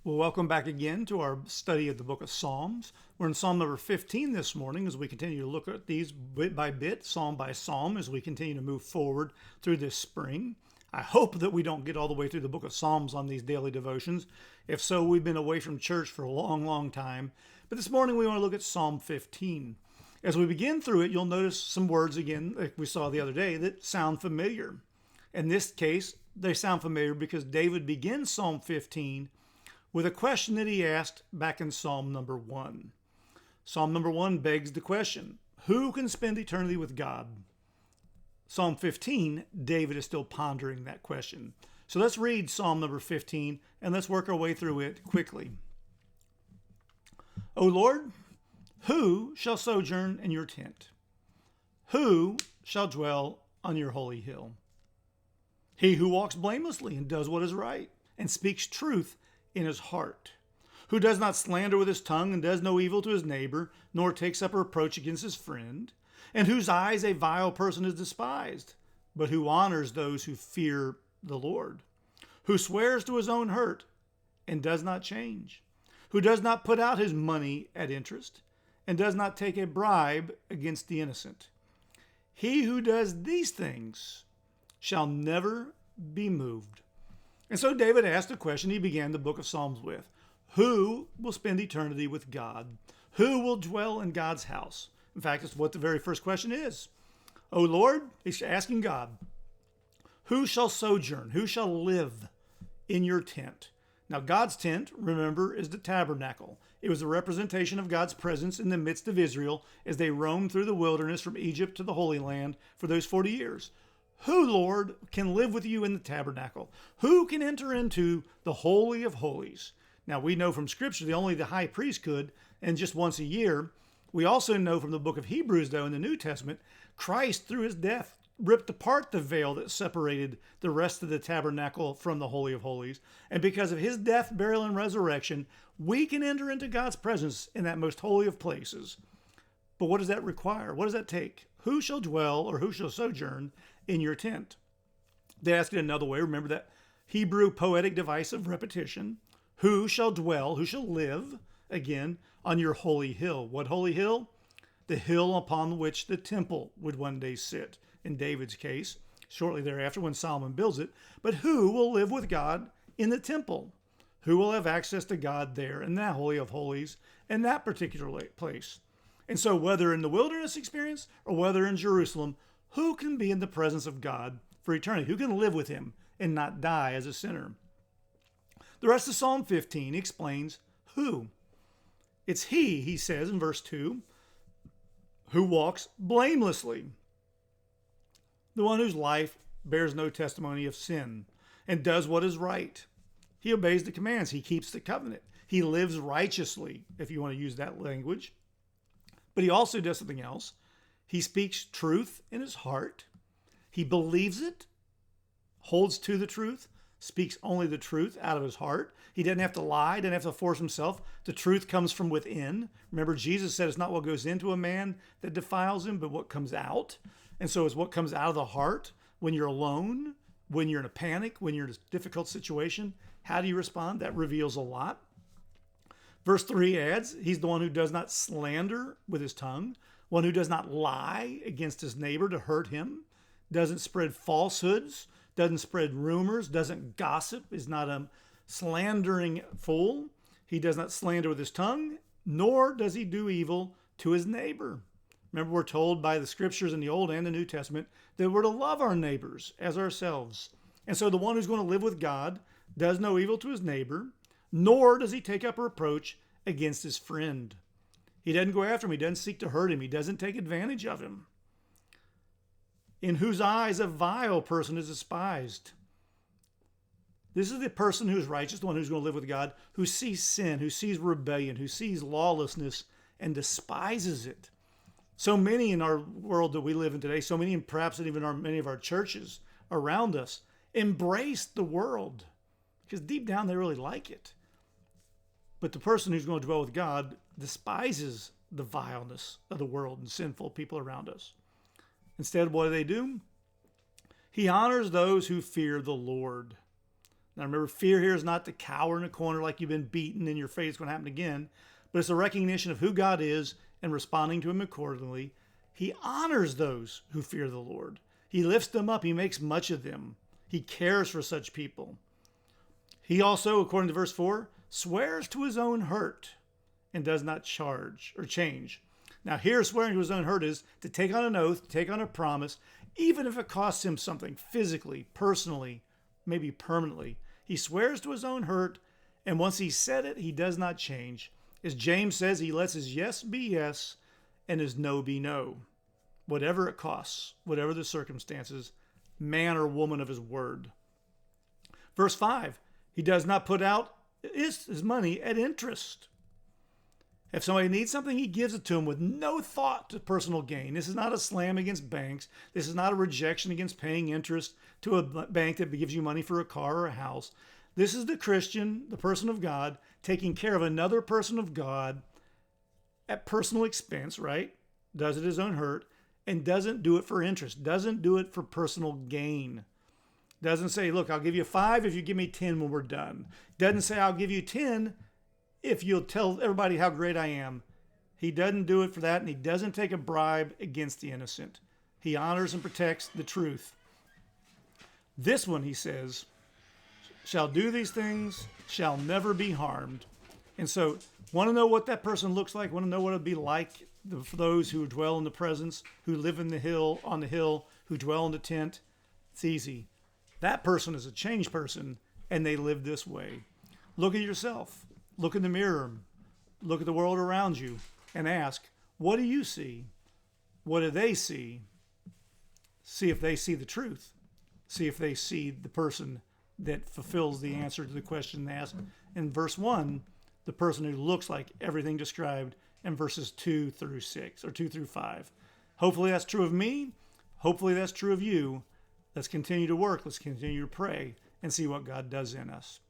Well, welcome back again to our study of the book of Psalms. We're in Psalm number 15 this morning as we continue to look at these bit by bit, psalm by psalm, as we continue to move forward through this spring. I hope that we don't get all the way through the book of Psalms on these daily devotions. If so, we've been away from church for a long, long time. But this morning we want to look at Psalm 15. As we begin through it, you'll notice some words again, like we saw the other day, that sound familiar. In this case, they sound familiar because David begins Psalm 15 with a question that he asked back in Psalm number 1. Psalm number 1 begs the question, who can spend eternity with God? Psalm 15, David is still pondering that question. So let's read Psalm number 15 and let's work our way through it quickly. O Lord, who shall sojourn in your tent? Who shall dwell on your holy hill? He who walks blamelessly and does what is right and speaks truth in his heart, who does not slander with his tongue and does no evil to his neighbor, nor takes up a reproach against his friend, and whose eyes a vile person is despised, but who honors those who fear the Lord, who swears to his own hurt and does not change, who does not put out his money at interest and does not take a bribe against the innocent. He who does these things shall never be moved. And so David asked a question he began the book of Psalms with. Who will spend eternity with God? Who will dwell in God's house? In fact, it's what the very first question is. O Lord, he's asking God, who shall sojourn? Who shall live in your tent? Now, God's tent, remember, is the tabernacle. It was a representation of God's presence in the midst of Israel as they roamed through the wilderness from Egypt to the Holy Land for those 40 years. Who, Lord, can live with you in the tabernacle? Who can enter into the Holy of Holies? Now, we know from Scripture that only the high priest could, and just once a year. We also know from the book of Hebrews, though, in the New Testament, Christ, through his death, ripped apart the veil that separated the rest of the tabernacle from the Holy of Holies. And because of his death, burial, and resurrection, we can enter into God's presence in that most holy of places. But what does that require? What does that take? Who shall dwell or who shall sojourn in your tent? They ask it another way. Remember that Hebrew poetic device of repetition. Who shall dwell, who shall live, again, on your holy hill? What holy hill? The hill upon which the temple would one day sit, in David's case, shortly thereafter when Solomon builds it. But who will live with God in the temple? Who will have access to God there in that holy of holies, in that particular place? And so whether in the wilderness experience or whether in Jerusalem, who can be in the presence of God for eternity? Who can live with him and not die as a sinner? The rest of Psalm 15 explains who. It's he says in verse 2, who walks blamelessly. The one whose life bears no testimony of sin and does what is right. He obeys the commands. He keeps the covenant. He lives righteously, if you want to use that language. But he also does something else. He speaks truth in his heart. He believes it, holds to the truth, speaks only the truth out of his heart. He doesn't have to lie, doesn't have to force himself. The truth comes from within. Remember, Jesus said it's not what goes into a man that defiles him, but what comes out. And so it's what comes out of the heart when you're alone, when you're in a panic, when you're in a difficult situation. How do you respond? That reveals a lot. Verse 3 adds, he's the one who does not slander with his tongue, one who does not lie against his neighbor to hurt him, doesn't spread falsehoods, doesn't spread rumors, doesn't gossip, is not a slandering fool. He does not slander with his tongue, nor does he do evil to his neighbor. Remember, we're told by the scriptures in the Old and the New Testament that we're to love our neighbors as ourselves. And so the one who's going to live with God does no evil to his neighbor, nor does he take up a reproach against his friend. He doesn't go after him. He doesn't seek to hurt him. He doesn't take advantage of him. In whose eyes a vile person is despised. This is the person who is righteous, the one who's going to live with God, who sees sin, who sees rebellion, who sees lawlessness and despises it. So many in our world that we live in today, so many, and perhaps even many of our churches around us, embrace the world because deep down they really like it. But the person who's going to dwell with God despises the vileness of the world and sinful people around us. Instead, what do? He honors those who fear the Lord. Now remember, fear here is not to cower in a corner like you've been beaten and you're afraid it's going to happen again, but it's a recognition of who God is and responding to him accordingly. He honors those who fear the Lord. He lifts them up. He makes much of them. He cares for such people. He also, according to verse 4, swears to his own hurt and does not charge or change. Now here, swearing to his own hurt is to take on an oath, to take on a promise, even if it costs him something physically, personally, maybe permanently. He swears to his own hurt, and once he said it, he does not change. As James says, he lets his yes be yes and his no be no. Whatever it costs, whatever the circumstances, man or woman of his word. Verse 5, he does not put out his money at interest. If somebody needs something, he gives it to them with no thought to personal gain. This is not a slam against banks. This is not a rejection against paying interest to a bank that gives you money for a car or a house. This is the Christian, the person of God, taking care of another person of God at personal expense, right? Does it his own hurt, and doesn't do it for interest, doesn't do it for personal gain. Doesn't say, look, I'll give you 5 if you give me 10 when we're done. Doesn't say, I'll give you 10 if you'll tell everybody how great I am. He doesn't do it for that, and he doesn't take a bribe against the innocent. He honors and protects the truth. This one, he says, shall do these things, shall never be harmed. And so, want to know what that person looks like? Want to know what it'd be like for those who dwell in the presence, who live in the hill, on the hill, who dwell in the tent? It's easy. That person is a changed person, and they live this way. Look at yourself. Look in the mirror. Look at the world around you and ask, what do you see? What do they see? See if they see the truth. See if they see the person that fulfills the answer to the question asked in verse 1, the person who looks like everything described in verses 2 through 6 or 2 through 5. Hopefully that's true of me. Hopefully that's true of you. Let's continue to work. Let's continue to pray and see what God does in us.